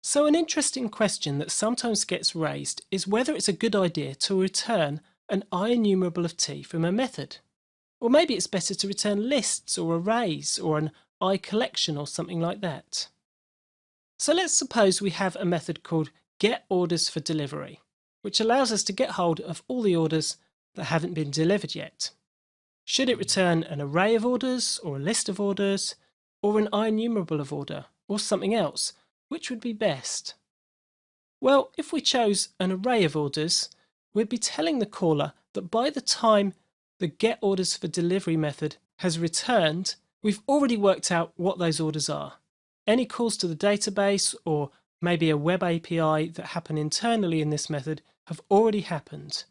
So an interesting question that sometimes gets raised is whether it's a good idea to return an IEnumerable of t from a method. Or maybe it's better to return lists or arrays or an iCollection or something like that. So let's suppose we have a method called getOrdersForDelivery, which allows us to get hold of all the orders that haven't been delivered yet. Should it return an array of orders or a list of orders or an IEnumerable of order or something else? Which would be best? Well, if we chose an array of orders, we'd be telling the caller that by the time the getOrdersForDelivery method has returned, we've already worked out what those orders are. Any calls to the database or maybe a web API that happen internally in this method have already happened.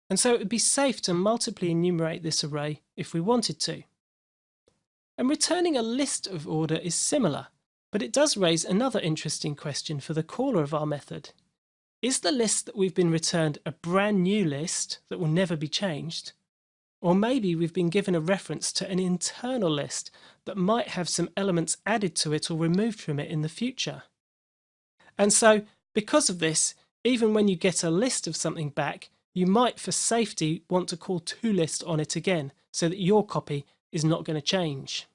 And so it would be safe to multiply enumerate this array if we wanted to. And returning a list of order is similar, but it does raise another interesting question for the caller of our method. Is the list that we've been returned a brand new list that will never be changed? Or maybe we've been given a reference to an internal list that might have some elements added to it or removed from it in the future. And so, because of this, even when you get a list of something back, you might, for safety, want to call toList on it again so that your copy is not going to change.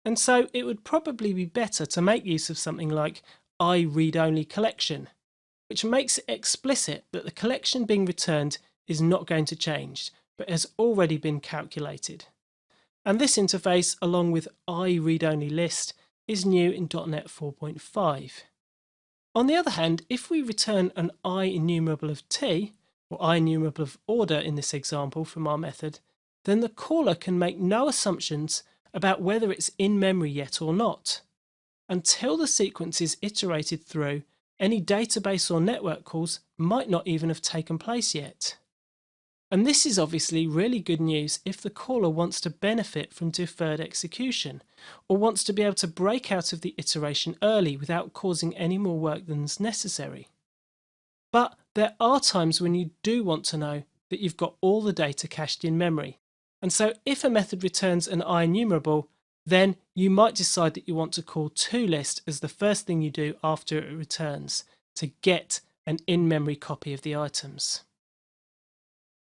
And so it would probably be better to make use of something like iReadOnlyCollection, which makes it explicit that the collection being returned is not going to change, but has already been calculated. And this interface, along with iReadOnlyList, is new in .NET 4.5. On the other hand, if we return an IEnumerable of t, or IEnumerable of order in this example from our method, then the caller can make no assumptions about whether it's in memory yet or not. Until the sequence is iterated through, any database or network calls might not even have taken place yet. And this is obviously really good news if the caller wants to benefit from deferred execution, or wants to be able to break out of the iteration early without causing any more work than is necessary. But there are times when you do want to know that you've got all the data cached in memory. And so if a method returns an IEnumerable, then you might decide that you want to call toList as the first thing you do after it returns to get an in-memory copy of the items.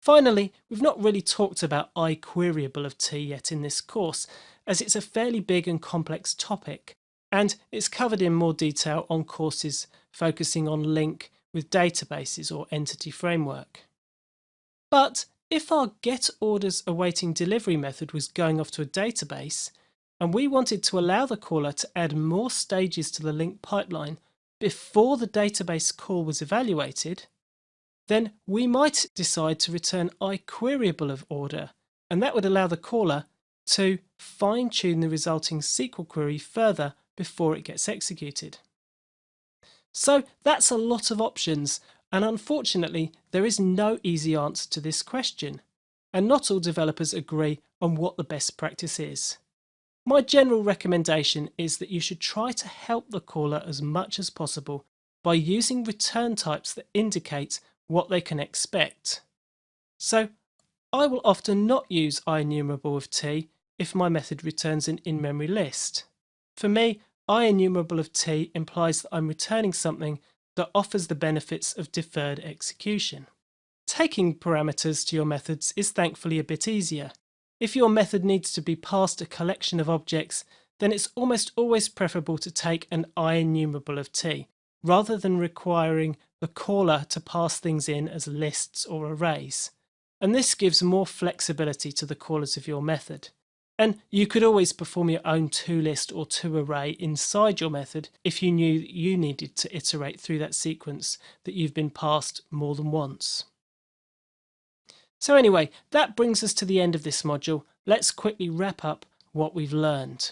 Finally, we've not really talked about iQueryable of t yet in this course, as it's a fairly big and complex topic, and it's covered in more detail on courses focusing on LINQ with databases or entity framework. But if our getOrdersAwaitingDelivery method was going off to a database, and we wanted to allow the caller to add more stages to the LINQ pipeline before the database call was evaluated, then we might decide to return iQueryable of order, and that would allow the caller to fine-tune the resulting SQL query further before it gets executed. So that's a lot of options, and unfortunately there is no easy answer to this question, and not all developers agree on what the best practice is. My general recommendation is that you should try to help the caller as much as possible by using return types that indicate what they can expect. So I will often not use IEnumerable of t if my method returns an in-memory list. For me, IEnumerable of t implies that I'm returning something that offers the benefits of deferred execution. Taking parameters to your methods is thankfully a bit easier. If your method needs to be passed a collection of objects, then it's almost always preferable to take an IEnumerable of t, rather than requiring the caller to pass things in as lists or arrays. And this gives more flexibility to the callers of your method. And you could always perform your own toList or toArray inside your method if you knew that you needed to iterate through that sequence that you've been passed more than once. So anyway, that brings us to the end of this module. Let's quickly wrap up what we've learned.